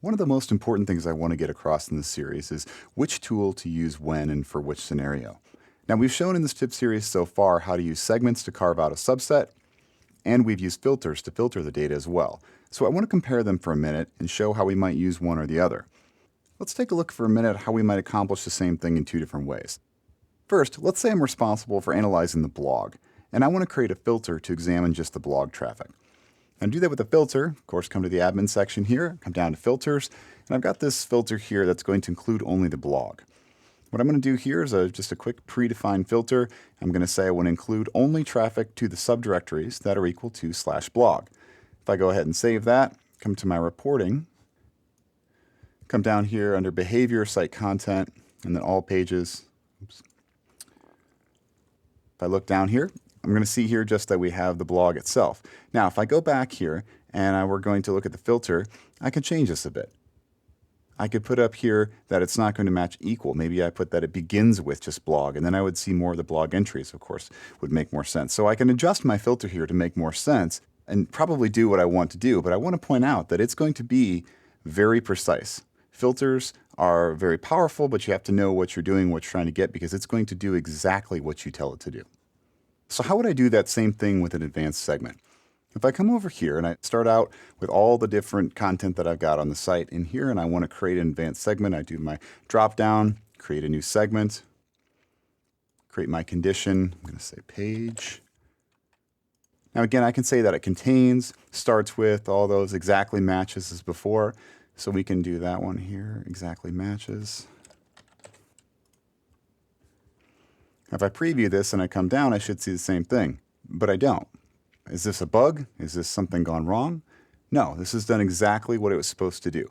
One of the most important things I want to get across in this series is which tool to use when and for which scenario. Now, we've shown in this tip series so far how to use segments to carve out a subset, and we've used filters to filter the data as well. So I want to compare them for a minute and show how we might use one or the other. Let's take a look for a minute at how we might accomplish the same thing in two different ways. First, let's say I'm responsible for analyzing the blog, and I want to create a filter to examine just the blog traffic. And do that with a filter. Of course, come to the admin section here, come down to filters, and I've got this filter here that's going to include only the blog. What I'm going to do here is just a quick predefined filter. I'm going to say I want to include only traffic to the subdirectories that are equal to /blog. If I go ahead and save that, come to my reporting, come down here under behavior, site content, and then all pages. Oops. If I look down here, I'm going to see here just that we have the blog itself. Now, if I go back here and we're going to look at the filter, I can change this a bit. I could put up here that it's not going to match equal. Maybe I put that it begins with just blog, and then I would see more of the blog entries, of course, would make more sense. So I can adjust my filter here to make more sense and probably do what I want to do, but I want to point out that it's going to be very precise. Filters are very powerful, but you have to know what you're doing, what you're trying to get, because it's going to do exactly what you tell it to do. So how would I do that same thing with an advanced segment? If I come over here and I start out with all the different content that I've got on the site in here, and I want to create an advanced segment, I do my drop down, create a new segment, create my condition. I'm going to say page. Now again, I can say that it contains, starts with, all those exactly matches as before. So we can do that one here, exactly matches. If I preview this and I come down, I should see the same thing, but I don't. Is this a bug? Is this something gone wrong? No, this has done exactly what it was supposed to do.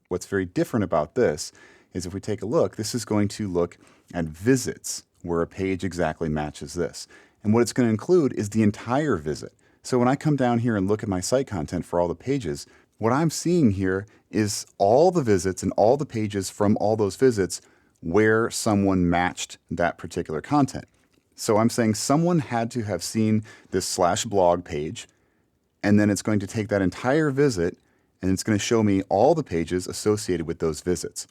What's very different about this is if we take a look, this is going to look at visits where a page exactly matches this. And what it's going to include is the entire visit. So when I come down here and look at my site content for all the pages, what I'm seeing here is all the visits and all the pages from all those visits where someone matched that particular content. So I'm saying someone had to have seen this /blog page, and then it's going to take that entire visit and it's going to show me all the pages associated with those visits.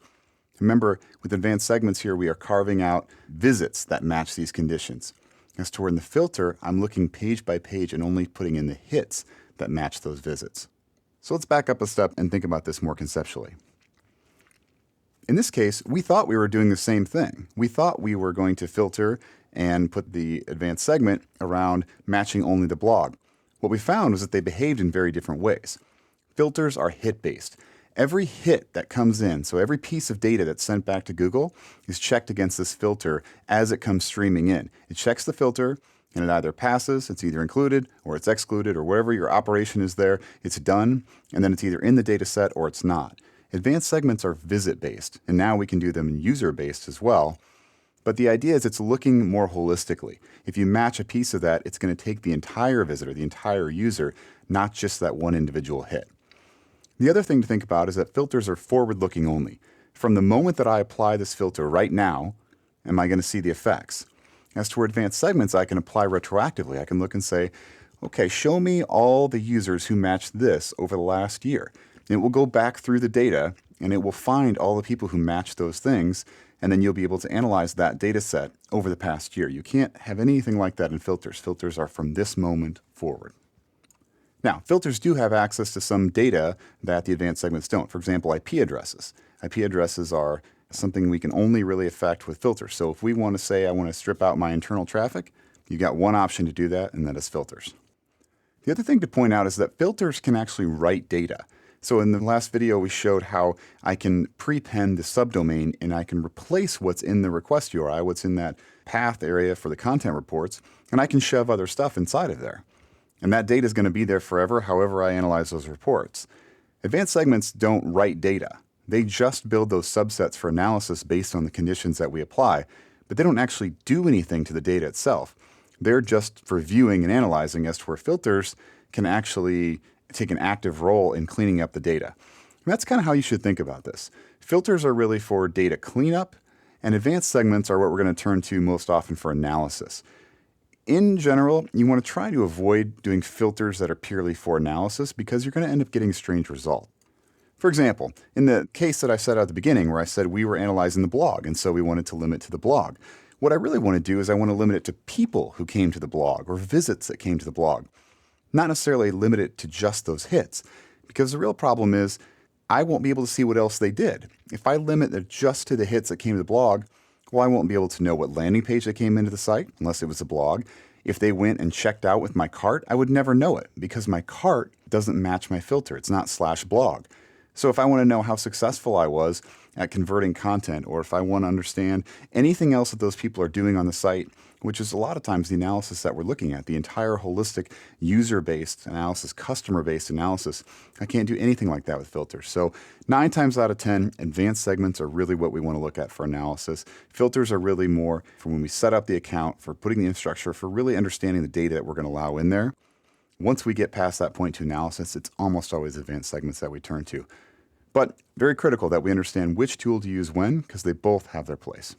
Remember, with advanced segments here, we are carving out visits that match these conditions. As to where in the filter, I'm looking page by page and only putting in the hits that match those visits. So let's back up a step and think about this more conceptually. In this case, we thought we were doing the same thing. We thought we were going to filter and put the advanced segment around matching only the blog. What we found was that they behaved in very different ways. Filters are hit-based. Every hit that comes in, so every piece of data that's sent back to Google, is checked against this filter as it comes streaming in. It checks the filter, and it either passes, it's either included, or it's excluded, or wherever your operation is there, it's done, and then it's either in the data set or it's not. Advanced segments are visit-based, and now we can do them user-based as well. But the idea is it's looking more holistically. If you match a piece of that, it's going to take the entire visitor, the entire user, not just that one individual hit. The other thing to think about is that filters are forward-looking only. From the moment that I apply this filter right now, am I going to see the effects? As to advanced segments, I can apply retroactively. I can look and say, okay, show me all the users who matched this over the last year. And it will go back through the data, and it will find all the people who matched those things, and then you'll be able to analyze that data set over the past year. You can't have anything like that in filters. Filters are from this moment forward. Now, filters do have access to some data that the advanced segments don't. For example, IP addresses. IP addresses are something we can only really affect with filters. So if we want to say I want to strip out my internal traffic, you got one option to do that, and that is filters. The other thing to point out is that filters can actually write data. So in the last video, we showed how I can prepend the subdomain and I can replace what's in the request URI, what's in that path area for the content reports, and I can shove other stuff inside of there. And that data is going to be there forever, however I analyze those reports. Advanced segments don't write data. They just build those subsets for analysis based on the conditions that we apply, but they don't actually do anything to the data itself. They're just for viewing and analyzing, as to where filters can actually take an active role in cleaning up the data. And that's kind of how you should think about this. Filters are really for data cleanup, and advanced segments are what we're going to turn to most often for analysis. In general, you want to try to avoid doing filters that are purely for analysis because you're going to end up getting a strange result. For example, in the case that I said at the beginning where I said we were analyzing the blog, and so we wanted to limit to the blog, what I really want to do is I want to limit it to people who came to the blog or visits that came to the blog, not necessarily limit it to just those hits, because the real problem is I won't be able to see what else they did. If I limit it just to the hits that came to the blog, well, I won't be able to know what landing page they came into the site unless it was a blog. If they went and checked out with my cart, I would never know it because my cart doesn't match my filter. It's not /blog. So if I want to know how successful I was at converting content, or if I want to understand anything else that those people are doing on the site, which is a lot of times the analysis that we're looking at, the entire holistic user-based analysis, customer-based analysis, I can't do anything like that with filters. So 9 times out of 10, advanced segments are really what we want to look at for analysis. Filters are really more for when we set up the account, for putting the infrastructure, for really understanding the data that we're going to allow in there. Once we get past that point to analysis, it's almost always advanced segments that we turn to. But very critical that we understand which tool to use when, because they both have their place.